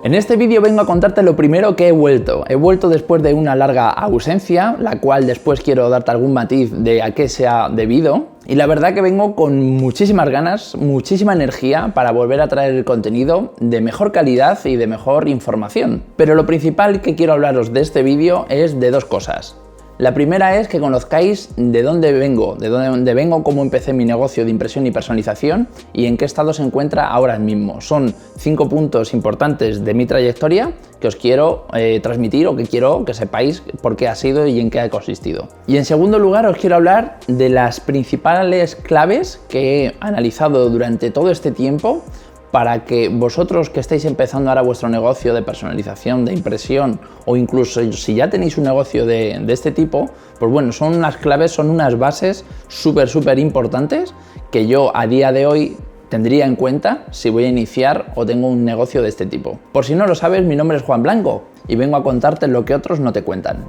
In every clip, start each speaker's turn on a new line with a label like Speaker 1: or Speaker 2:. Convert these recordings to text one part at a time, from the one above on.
Speaker 1: En este vídeo vengo a contarte lo primero que he vuelto. He vuelto después de una larga ausencia, la cual después quiero darte algún matiz de a qué se ha debido. Y la verdad que vengo con muchísimas ganas, muchísima energía para volver a traer el contenido de mejor calidad y de mejor información. Pero lo principal que quiero hablaros de este vídeo es de dos cosas. La primera es que conozcáis de dónde vengo, cómo empecé mi negocio de impresión y personalización y en qué estado se encuentra ahora mismo. Son 5 puntos importantes de mi trayectoria que os quiero transmitir o que quiero que sepáis por qué ha sido y en qué ha consistido. Y en segundo lugar os quiero hablar de las principales claves que he analizado durante todo este tiempo para que vosotros que estáis empezando ahora vuestro negocio de personalización, de impresión o incluso si ya tenéis un negocio de este tipo, pues bueno, son unas claves, son unas bases súper importantes que yo a día de hoy tendría en cuenta si voy a iniciar o tengo un negocio de este tipo. Por si no lo sabes, mi nombre es Juan Blanco y vengo a contarte lo que otros no te cuentan.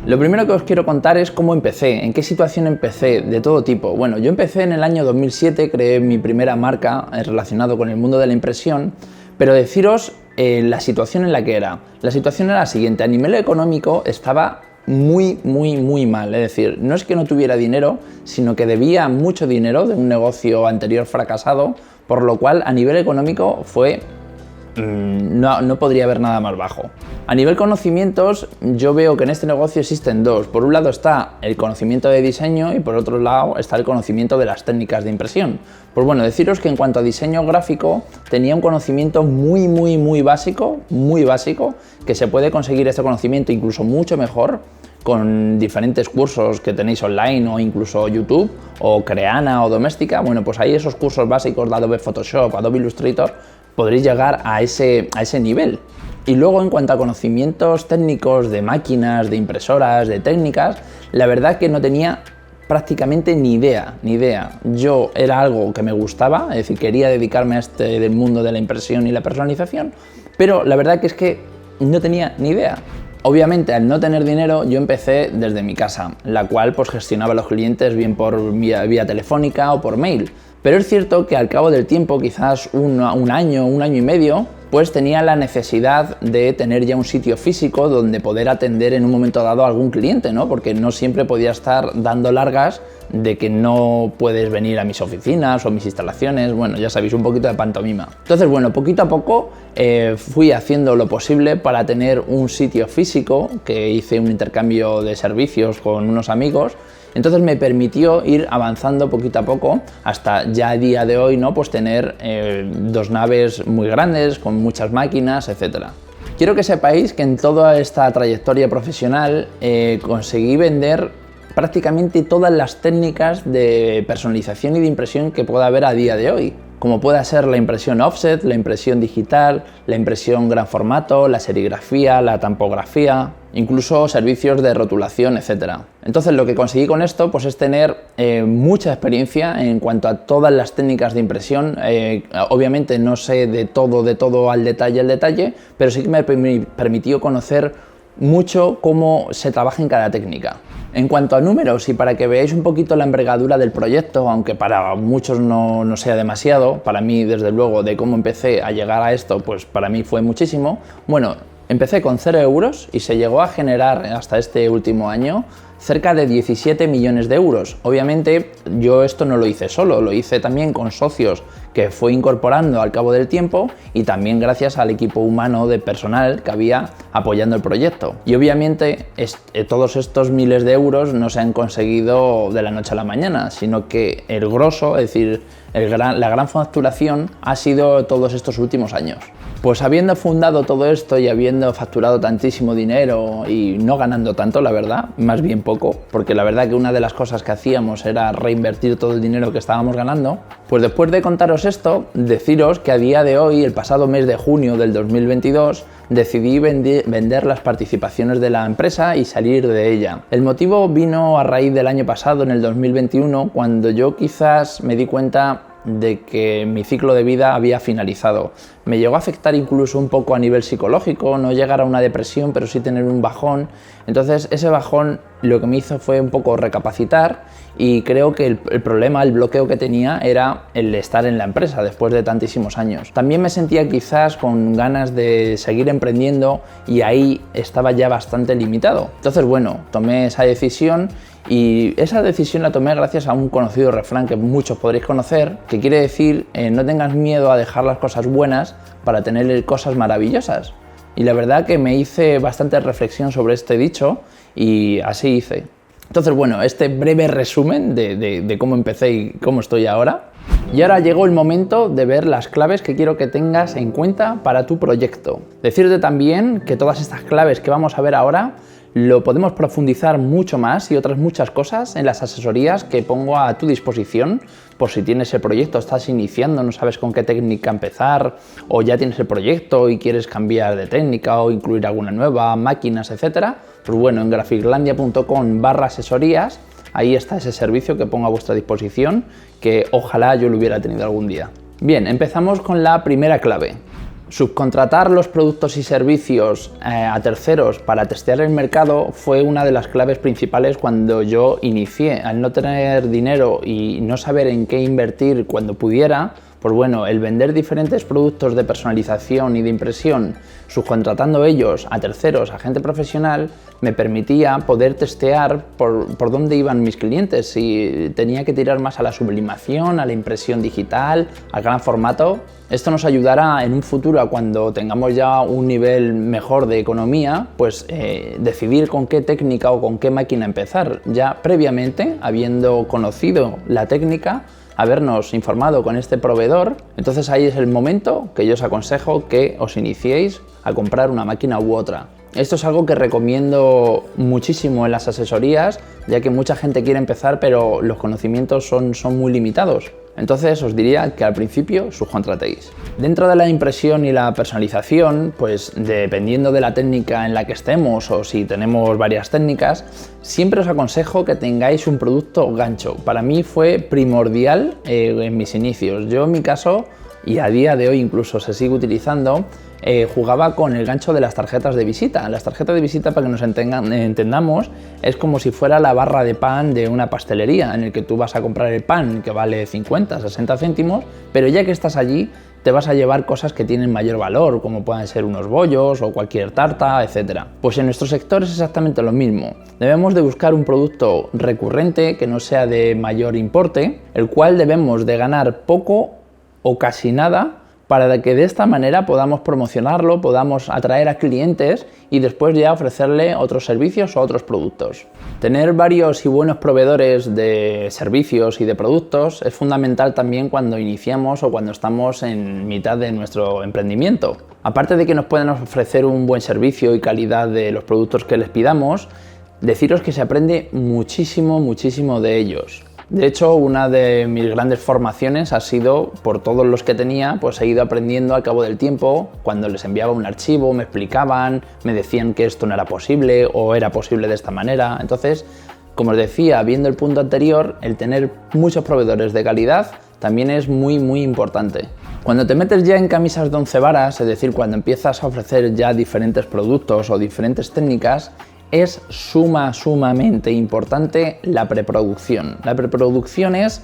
Speaker 1: Lo primero que os quiero contar es cómo empecé, en qué situación empecé, de todo tipo. Bueno, yo empecé en el año 2007, creé mi primera marca relacionada con el mundo de la impresión, pero deciros la situación en la que era. La situación era la siguiente: a nivel económico estaba muy mal, es decir, no es que no tuviera dinero, sino que debía mucho dinero de un negocio anterior fracasado, por lo cual a nivel económico fue... No podría haber nada más bajo. A nivel conocimientos, yo veo que en este negocio existen dos. Por un lado está el conocimiento de diseño y por otro lado está el conocimiento de las técnicas de impresión. Pues bueno, deciros que en cuanto a diseño gráfico tenía un conocimiento muy básico, que se puede conseguir este conocimiento incluso mucho mejor con diferentes cursos que tenéis online o incluso YouTube o Creana o Doméstica. Bueno, pues ahí esos cursos básicos de Adobe Photoshop, Adobe Illustrator, podréis llegar a ese nivel. Y luego en cuanto a conocimientos técnicos de máquinas, de impresoras, de técnicas, la verdad que no tenía prácticamente ni idea. Yo era algo que me gustaba, es decir, quería dedicarme a del mundo de la impresión y la personalización, pero la verdad que es que no tenía ni idea. Obviamente, al no tener dinero, yo empecé desde mi casa, la cual pues gestionaba a los clientes bien por vía telefónica o por mail. Pero es cierto que al cabo del tiempo, quizás un año y medio, pues tenía la necesidad de tener ya un sitio físico donde poder atender en un momento dado a algún cliente, ¿no? Porque no siempre podía estar dando largas de que no puedes venir a mis oficinas o mis instalaciones. Bueno, ya sabéis, un poquito de pantomima. Entonces, bueno, poquito a poco fui haciendo lo posible para tener un sitio físico, que hice un intercambio de servicios con unos amigos. Entonces me permitió ir avanzando poquito a poco hasta ya a día de hoy, ¿no? Pues tener 2 naves muy grandes con muchas máquinas, etc. Quiero que sepáis que en toda esta trayectoria profesional conseguí vender prácticamente todas las técnicas de personalización y de impresión que pueda haber a día de hoy, como pueda ser la impresión offset, la impresión digital, la impresión gran formato, la serigrafía, la tampografía, incluso servicios de rotulación, etc. Entonces lo que conseguí con esto pues es tener mucha experiencia en cuanto a todas las técnicas de impresión. Obviamente no sé de todo al detalle, pero sí que me permitió conocer mucho cómo se trabaja en cada técnica. En cuanto a números y para que veáis un poquito la envergadura del proyecto, aunque para muchos no sea demasiado, para mí desde luego de cómo empecé a llegar a esto, pues para mí fue muchísimo. Bueno, empecé con 0 euros y se llegó a generar hasta este último año cerca de 17 millones de euros. Obviamente yo esto no lo hice solo, lo hice también con socios que fue incorporando al cabo del tiempo y también gracias al equipo humano de personal que había apoyando el proyecto. Y obviamente todos estos miles de euros no se han conseguido de la noche a la mañana, sino que el grosso, es decir, la gran facturación ha sido todos estos últimos años. Pues habiendo fundado todo esto y habiendo facturado tantísimo dinero y no ganando tanto, la verdad, más bien poco, porque la verdad que una de las cosas que hacíamos era reinvertir todo el dinero que estábamos ganando, pues después de contaros esto, deciros que a día de hoy, el pasado mes de junio del 2022, decidí vender las participaciones de la empresa y salir de ella. El motivo vino a raíz del año pasado, en el 2021, cuando yo quizás me di cuenta de que mi ciclo de vida había finalizado. Me llegó a afectar incluso un poco a nivel psicológico, no llegar a una depresión, pero sí tener un bajón. Entonces ese bajón lo que me hizo fue un poco recapacitar y creo que el problema, el bloqueo que tenía era el estar en la empresa después de tantísimos años. También me sentía quizás con ganas de seguir emprendiendo y ahí estaba ya bastante limitado. Entonces bueno, tomé esa decisión y esa decisión la tomé gracias a un conocido refrán que muchos podréis conocer, que quiere decir no tengas miedo a dejar las cosas buenas para tener cosas maravillosas. Y la verdad que me hice bastante reflexión sobre este dicho y así hice. Entonces bueno, este breve resumen de cómo empecé y cómo estoy ahora. Y ahora llegó el momento de ver las claves que quiero que tengas en cuenta para tu proyecto. Decirte también que todas estas claves que vamos a ver ahora lo podemos profundizar mucho más y otras muchas cosas en las asesorías que pongo a tu disposición por si tienes el proyecto, estás iniciando, no sabes con qué técnica empezar o ya tienes el proyecto y quieres cambiar de técnica o incluir alguna nueva, máquinas, etcétera. Pues bueno, en graphiclandia.com/asesorías ahí está ese servicio que pongo a vuestra disposición que ojalá yo lo hubiera tenido algún día. Bien, empezamos con la primera clave. Subcontratar los productos y servicios a terceros para testear el mercado fue una de las claves principales cuando yo inicié. Al no tener dinero y no saber en qué invertir cuando pudiera, pues bueno, el vender diferentes productos de personalización y de impresión, subcontratando ellos a terceros, a gente profesional, me permitía poder testear por dónde iban mis clientes, si tenía que tirar más a la sublimación, a la impresión digital, al gran formato. Esto nos ayudará en un futuro, a cuando tengamos ya un nivel mejor de economía, pues decidir con qué técnica o con qué máquina empezar. Ya previamente, habiendo conocido la técnica, habernos informado con este proveedor, entonces ahí es el momento que yo os aconsejo que os iniciéis a comprar una máquina u otra. Esto es algo que recomiendo muchísimo en las asesorías, ya que mucha gente quiere empezar, pero los conocimientos son muy limitados. Entonces os diría que al principio subcontratéis. Dentro de la impresión y la personalización, pues dependiendo de la técnica en la que estemos o si tenemos varias técnicas, siempre os aconsejo que tengáis un producto gancho. Para mí fue primordial en mis inicios. Yo en mi caso, y a día de hoy incluso se sigue utilizando, jugaba con el gancho de las tarjetas de visita. Las tarjetas de visita, para que nos entendamos, es como si fuera la barra de pan de una pastelería, en el que tú vas a comprar el pan que vale 50, 60 céntimos, pero ya que estás allí te vas a llevar cosas que tienen mayor valor, como pueden ser unos bollos o cualquier tarta, etc. Pues en nuestro sector es exactamente lo mismo. Debemos de buscar un producto recurrente que no sea de mayor importe, el cual debemos de ganar poco o casi nada, para que de esta manera podamos promocionarlo, podamos atraer a clientes y después ya ofrecerle otros servicios o otros productos. Tener varios y buenos proveedores de servicios y de productos es fundamental también cuando iniciamos o cuando estamos en mitad de nuestro emprendimiento. Aparte de que nos pueden ofrecer un buen servicio y calidad de los productos que les pidamos, deciros que se aprende muchísimo de ellos. De hecho, una de mis grandes formaciones ha sido, por todos los que tenía, pues he ido aprendiendo al cabo del tiempo. Cuando les enviaba un archivo, me explicaban, me decían que esto no era posible o era posible de esta manera. Entonces, como os decía, viendo el punto anterior, el tener muchos proveedores de calidad también es muy importante. Cuando te metes ya en camisas de 11 varas, es decir, cuando empiezas a ofrecer ya diferentes productos o diferentes técnicas, es sumamente importante la preproducción. La preproducción es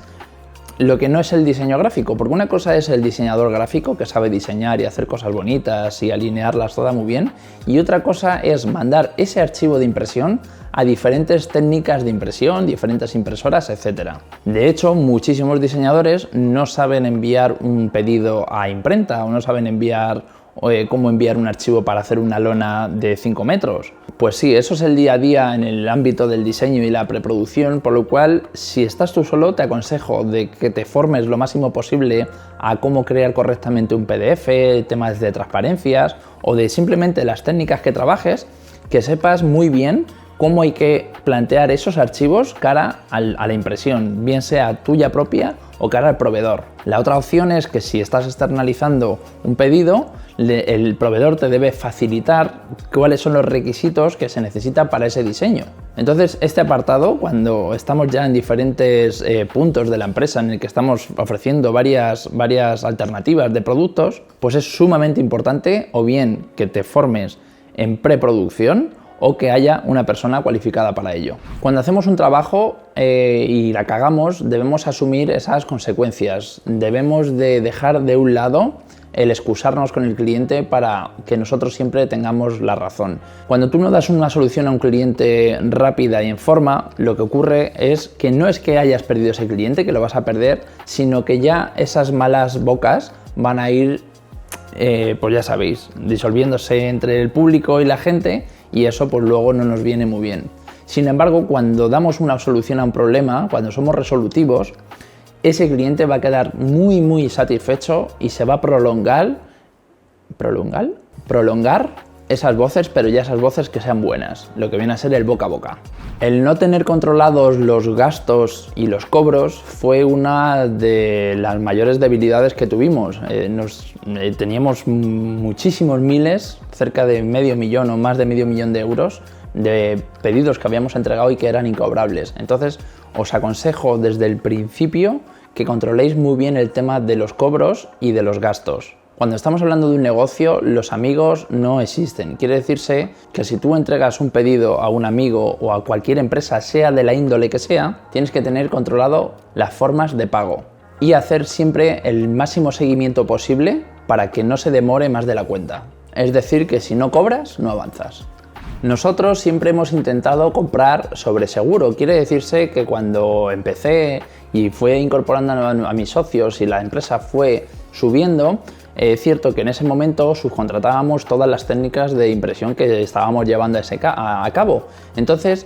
Speaker 1: lo que no es el diseño gráfico, porque una cosa es el diseñador gráfico que sabe diseñar y hacer cosas bonitas y alinearlas todas muy bien, y otra cosa es mandar ese archivo de impresión a diferentes técnicas de impresión, diferentes impresoras, etc. De hecho, muchísimos diseñadores no saben enviar un pedido a imprenta o no saben cómo enviar un archivo para hacer una lona de 5 metros. Pues sí, eso es el día a día en el ámbito del diseño y la preproducción, por lo cual, si estás tú solo, te aconsejo de que te formes lo máximo posible a cómo crear correctamente un PDF, temas de transparencias o de simplemente las técnicas que trabajes, que sepas muy bien cómo hay que plantear esos archivos cara a la impresión, bien sea tuya propia o cara al proveedor. La otra opción es que si estás externalizando un pedido, el proveedor te debe facilitar cuáles son los requisitos que se necesitan para ese diseño. Entonces, este apartado, cuando estamos ya en diferentes puntos de la empresa en el que estamos ofreciendo varias alternativas de productos, pues es sumamente importante o bien que te formes en preproducción o que haya una persona cualificada para ello. Cuando hacemos un trabajo y la cagamos, debemos asumir esas consecuencias. Debemos de dejar de un lado el excusarnos con el cliente para que nosotros siempre tengamos la razón. Cuando tú no das una solución a un cliente rápida y en forma, lo que ocurre es que hayas perdido ese cliente, que lo vas a perder, sino que ya esas malas bocas van a ir, pues ya sabéis, disolviéndose entre el público y la gente, y eso pues luego no nos viene muy bien. Sin embargo, cuando damos una solución a un problema, cuando somos resolutivos, ese cliente va a quedar muy satisfecho y se va a prolongar esas voces, pero ya esas voces que sean buenas, lo que viene a ser el boca a boca. El no tener controlados los gastos y los cobros fue una de las mayores debilidades que tuvimos. Teníamos muchísimos miles, cerca de medio millón o más de medio millón de euros de pedidos que habíamos entregado y que eran incobrables. Entonces, os aconsejo desde el principio que controléis muy bien el tema de los cobros y de los gastos. Cuando estamos hablando de un negocio, los amigos no existen. Quiere decirse que si tú entregas un pedido a un amigo o a cualquier empresa, sea de la índole que sea, tienes que tener controlado las formas de pago y hacer siempre el máximo seguimiento posible para que no se demore más de la cuenta. Es decir, que si no cobras, no avanzas. Nosotros siempre hemos intentado comprar sobre seguro. Quiere decirse que cuando empecé y fue incorporando a mis socios y la empresa fue subiendo, es cierto que en ese momento subcontratábamos todas las técnicas de impresión que estábamos llevando a cabo. Entonces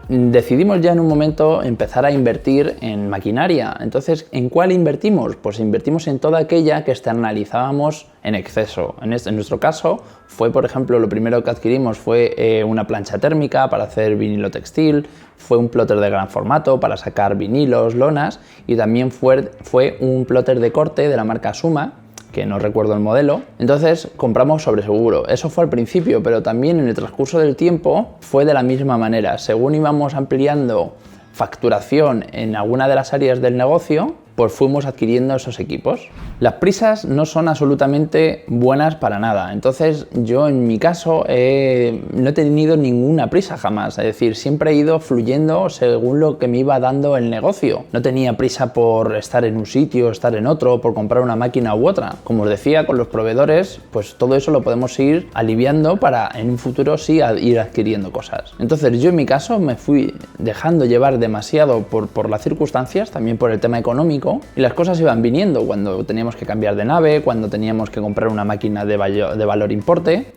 Speaker 1: decidimos ya en un momento empezar a invertir en maquinaria. Entonces, ¿en cuál invertimos? Pues invertimos en toda aquella que externalizábamos en exceso. En nuestro caso fue, por ejemplo, lo primero que adquirimos fue una plancha térmica para hacer vinilo textil, fue un plotter de gran formato para sacar vinilos, lonas, y también fue un plotter de corte de la marca Suma, que no recuerdo el modelo. Entonces compramos sobre seguro. Eso fue al principio, pero también en el transcurso del tiempo fue de la misma manera. Según íbamos ampliando facturación en alguna de las áreas del negocio, pues fuimos adquiriendo esos equipos. Las prisas no son absolutamente buenas para nada. Entonces yo en mi caso no he tenido ninguna prisa jamás. Es decir, siempre he ido fluyendo según lo que me iba dando el negocio. No tenía prisa por estar en un sitio, estar en otro, por comprar una máquina u otra. Como os decía, con los proveedores, pues todo eso lo podemos ir aliviando para en un futuro sí ir adquiriendo cosas. Entonces yo en mi caso me fui dejando llevar demasiado por las circunstancias, también por el tema económico, y las cosas iban viniendo cuando teníamos que cambiar de nave, cuando teníamos que comprar una máquina de mayor importe,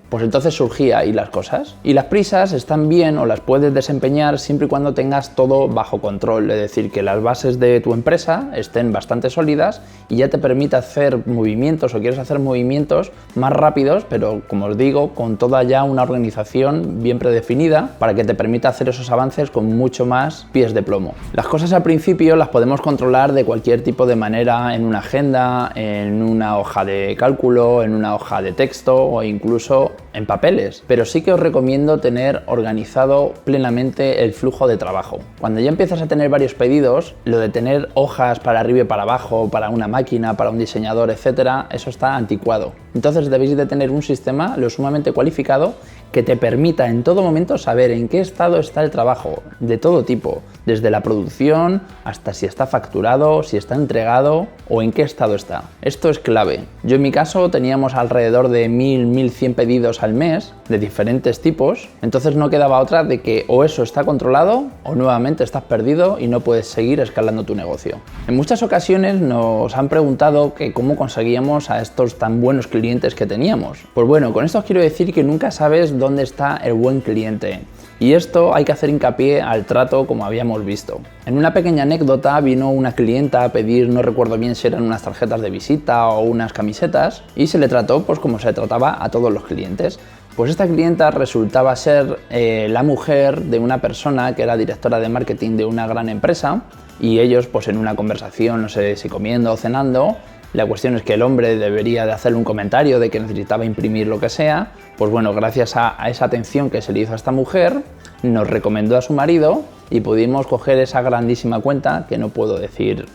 Speaker 1: pues entonces surgía y las cosas. Y las prisas están bien o las puedes desempeñar siempre y cuando tengas todo bajo control, es decir, que las bases de tu empresa estén bastante sólidas y ya te permite hacer movimientos o quieres hacer movimientos más rápidos, pero como os digo, con toda ya una organización bien predefinida para que te permita hacer esos avances con mucho más pies de plomo. Las cosas al principio las podemos controlar de cualquier tipo de manera en una agenda, en una hoja de cálculo, en una hoja de texto o incluso en papeles, pero sí que os recomiendo tener organizado plenamente el flujo de trabajo. Cuando ya empiezas a tener varios pedidos, lo de tener hojas para arriba y para abajo, para una máquina, para un diseñador, etcétera, eso está anticuado. Entonces debéis de tener un sistema lo sumamente cualificado que te permita en todo momento saber en qué estado está el trabajo, de todo tipo, desde la producción hasta si está facturado, si está entregado o en qué estado está. Esto es clave. Yo en mi caso teníamos alrededor de 1000-1100 pedidos al mes de diferentes tipos, entonces no quedaba otra de que o eso está controlado o nuevamente estás perdido y no puedes seguir escalando tu negocio. En muchas ocasiones nos han preguntado que cómo conseguíamos a estos tan buenos clientes que teníamos. Pues bueno, con esto os quiero decir que nunca sabes dónde está el buen cliente. Y esto hay que hacer hincapié al trato como habíamos visto. En una pequeña anécdota vino una clienta a pedir, no recuerdo bien si eran unas tarjetas de visita o unas camisetas, y se le trató pues como se trataba a todos los clientes. Pues esta clienta resultaba ser la mujer de una persona que era directora de marketing de una gran empresa, y ellos pues en una conversación, no sé si comiendo o cenando, La cuestión es que el hombre debería de hacerle un comentario de que necesitaba imprimir lo que sea. Pues bueno, gracias a esa atención que se le hizo a esta mujer, nos recomendó a su marido y pudimos coger esa grandísima cuenta que no puedo decir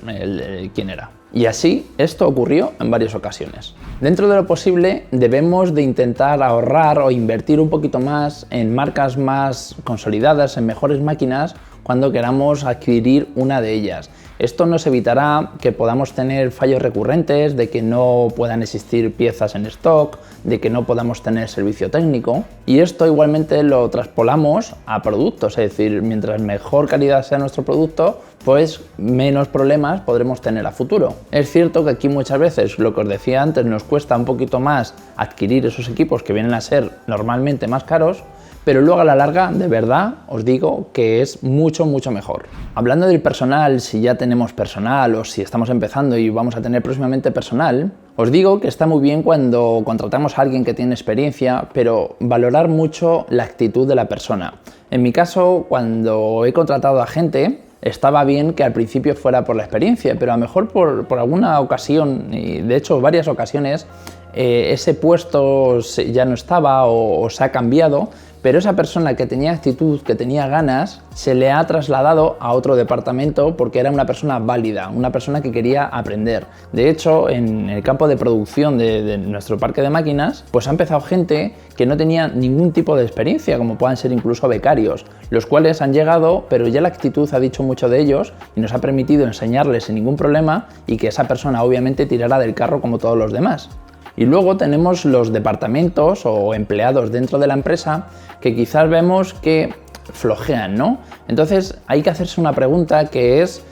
Speaker 1: quién era. Y así esto ocurrió en varias ocasiones. Dentro de lo posible debemos de intentar ahorrar o invertir un poquito más en marcas más consolidadas, en mejores máquinas, cuando queramos adquirir una de ellas. Esto nos evitará que podamos tener fallos recurrentes, de que no puedan existir piezas en stock, de que no podamos tener servicio técnico. Y esto igualmente lo traspolamos a productos, es decir, mientras mejor calidad sea nuestro producto, pues menos problemas podremos tener a futuro. Es cierto que aquí muchas veces, lo que os decía antes, nos cuesta un poquito más adquirir esos equipos que vienen a ser normalmente más caros, pero luego a la larga, de verdad, os digo que es mucho mejor. Hablando del personal, si ya tenemos personal o si estamos empezando y vamos a tener próximamente personal, os digo que está muy bien cuando contratamos a alguien que tiene experiencia, pero valorar mucho la actitud de la persona. En mi caso, cuando he contratado a gente, estaba bien que al principio fuera por la experiencia, pero a lo mejor por alguna ocasión, y de hecho varias ocasiones, ese puesto ya no estaba o se ha cambiado, pero esa persona que tenía actitud, que tenía ganas, se le ha trasladado a otro departamento porque era una persona válida, una persona que quería aprender. De hecho, en el campo de producción de nuestro parque de máquinas, pues ha empezado gente que no tenía ningún tipo de experiencia, como puedan ser incluso becarios, los cuales han llegado, pero ya la actitud ha dicho mucho de ellos y nos ha permitido enseñarles sin ningún problema y que esa persona obviamente tirara del carro como todos los demás. Y luego tenemos los departamentos o empleados dentro de la empresa que quizás vemos que flojean, ¿no? Entonces hay que hacerse una pregunta que es,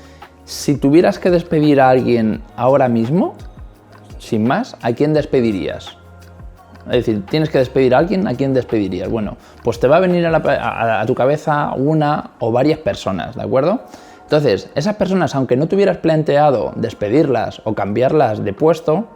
Speaker 1: si tuvieras que despedir a alguien ahora mismo, sin más, ¿a quién despedirías? Es decir, tienes que despedir a alguien, ¿a quién despedirías? Bueno, pues te va a venir a tu cabeza una o varias personas, ¿de acuerdo? Entonces, esas personas, aunque no te hubieras planteado despedirlas o cambiarlas de puesto,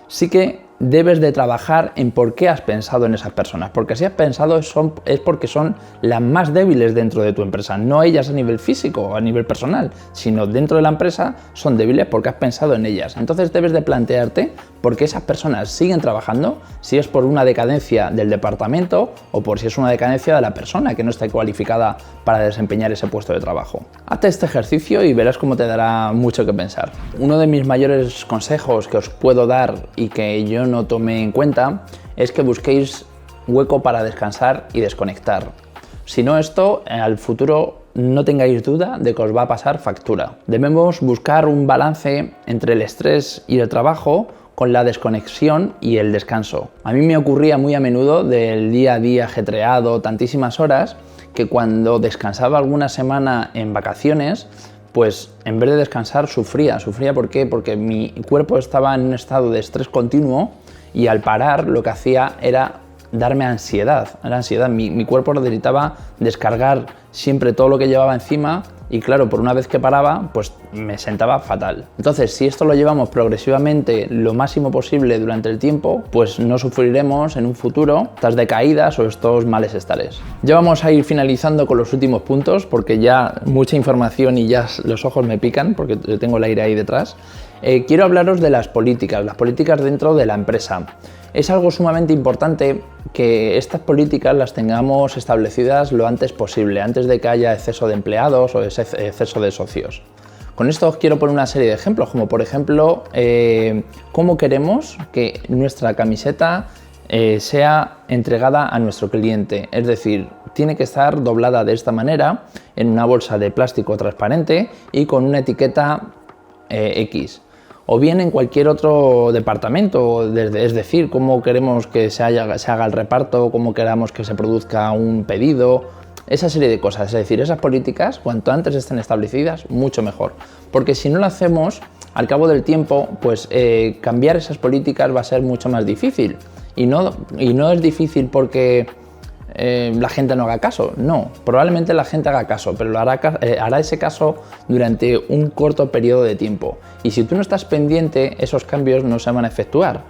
Speaker 1: sí que debes de trabajar en por qué has pensado en esas personas, porque si has pensado es porque son las más débiles dentro de tu empresa, no ellas a nivel físico o a nivel personal, sino dentro de la empresa son débiles porque has pensado en ellas. Entonces debes de plantearte por qué esas personas siguen trabajando, si es por una decadencia del departamento o por si es una decadencia de la persona que no está cualificada para desempeñar ese puesto de trabajo. Hazte este ejercicio y verás cómo te dará mucho que pensar. Uno de mis mayores consejos que os puedo dar y que yo no tomé en cuenta es que busquéis hueco para descansar y desconectar. Si no, esto al futuro no tengáis duda de que os va a pasar factura. Debemos buscar un balance entre el estrés y el trabajo con la desconexión y el descanso. A mí me ocurría muy a menudo del día a día ajetreado, tantísimas horas, que cuando descansaba alguna semana en vacaciones, pues en vez de descansar sufría. ¿Por qué? Porque mi cuerpo estaba en un estado de estrés continuo y al parar lo que hacía era darme ansiedad. Era ansiedad. Mi cuerpo necesitaba descargar siempre todo lo que llevaba encima y claro, por una vez que paraba, pues me sentaba fatal. Entonces, si esto lo llevamos progresivamente lo máximo posible durante el tiempo, pues no sufriremos en un futuro estas decaídas o estos malestares. Ya vamos a ir finalizando con los últimos puntos porque ya mucha información y ya los ojos me pican porque tengo el aire ahí detrás. Quiero hablaros de las políticas dentro de la empresa. Es algo sumamente importante que estas políticas las tengamos establecidas lo antes posible, antes de que haya exceso de empleados o exceso de socios. Con esto os quiero poner una serie de ejemplos, como por ejemplo, cómo queremos que nuestra camiseta sea entregada a nuestro cliente. Es decir, tiene que estar doblada de esta manera, en una bolsa de plástico transparente y con una etiqueta X. O bien en cualquier otro departamento, es decir, cómo queremos que se haga el reparto, cómo queramos que se produzca un pedido, esa serie de cosas. Es decir, esas políticas, cuanto antes estén establecidas, mucho mejor. Porque si no lo hacemos, al cabo del tiempo, pues cambiar esas políticas va a ser mucho más difícil. Y no es difícil porque la gente no haga caso, no, probablemente la gente haga caso, pero hará ese caso durante un corto periodo de tiempo y si tú no estás pendiente, esos cambios no se van a efectuar.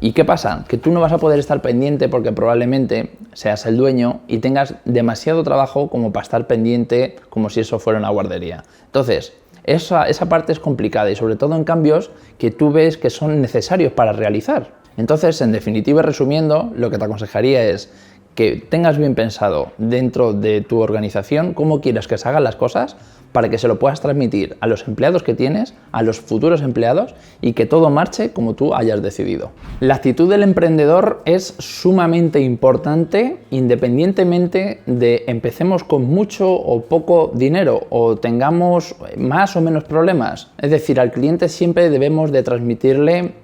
Speaker 1: ¿Y qué pasa? Que tú no vas a poder estar pendiente porque probablemente seas el dueño y tengas demasiado trabajo como para estar pendiente como si eso fuera una guardería. Entonces, esa parte es complicada y sobre todo en cambios que tú ves que son necesarios para realizar. Entonces, en definitiva y resumiendo, lo que te aconsejaría es que tengas bien pensado dentro de tu organización cómo quieres que se hagan las cosas para que se lo puedas transmitir a los empleados que tienes, a los futuros empleados y que todo marche como tú hayas decidido. La actitud del emprendedor es sumamente importante independientemente de empecemos con mucho o poco dinero o tengamos más o menos problemas. Es decir, al cliente siempre debemos de transmitirle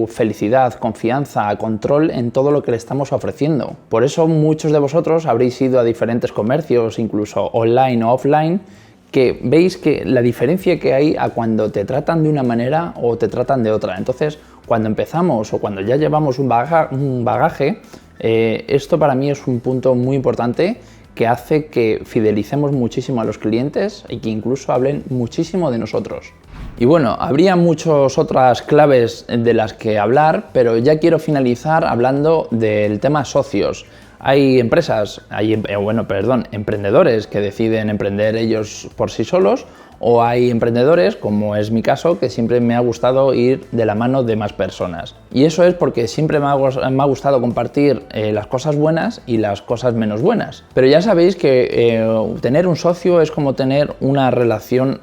Speaker 1: felicidad, confianza, control en todo lo que le estamos ofreciendo. Por eso muchos de vosotros habréis ido a diferentes comercios, incluso online o offline, que veis que la diferencia que hay a cuando te tratan de una manera o te tratan de otra. Entonces, cuando empezamos o cuando ya llevamos un bagaje, esto para mí es un punto muy importante que hace que fidelicemos muchísimo a los clientes y que incluso hablen muchísimo de nosotros. Y bueno, habría muchas otras claves de las que hablar, pero ya quiero finalizar hablando del tema socios. Hay emprendedores que deciden emprender ellos por sí solos, o hay emprendedores, como es mi caso, que siempre me ha gustado ir de la mano de más personas. Y eso es porque siempre me ha gustado compartir las cosas buenas y las cosas menos buenas. Pero ya sabéis que tener un socio es como tener una relación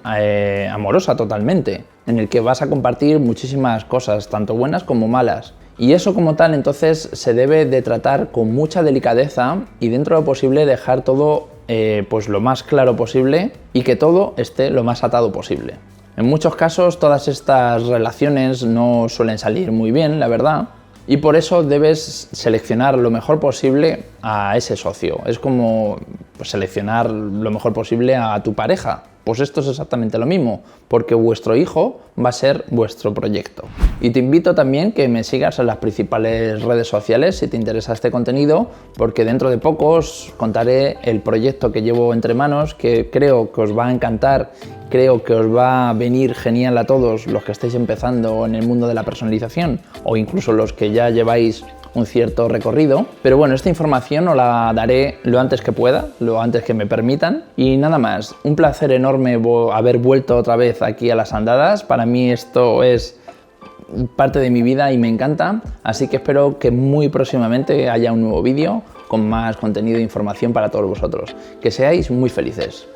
Speaker 1: amorosa totalmente, en el que vas a compartir muchísimas cosas, tanto buenas como malas. Y eso como tal entonces se debe de tratar con mucha delicadeza y dentro de lo posible dejar todo pues lo más claro posible y que todo esté lo más atado posible. En muchos casos todas estas relaciones no suelen salir muy bien, la verdad, y por eso debes seleccionar lo mejor posible a ese socio. Es como pues, seleccionar lo mejor posible a tu pareja. Pues esto es exactamente lo mismo, porque vuestro hijo va a ser vuestro proyecto. Y te invito también que me sigas en las principales redes sociales si te interesa este contenido, porque dentro de poco os contaré el proyecto que llevo entre manos, que creo que os va a encantar, creo que os va a venir genial a todos los que estáis empezando en el mundo de la personalización o incluso los que ya lleváis un cierto recorrido, pero bueno, esta información os la daré lo antes que pueda, lo antes que me permitan y nada más. Un placer enorme haber vuelto otra vez aquí a las andadas. Para mí esto es parte de mi vida y me encanta, así que espero que muy próximamente haya un nuevo vídeo con más contenido e información para todos vosotros. Que seáis muy felices.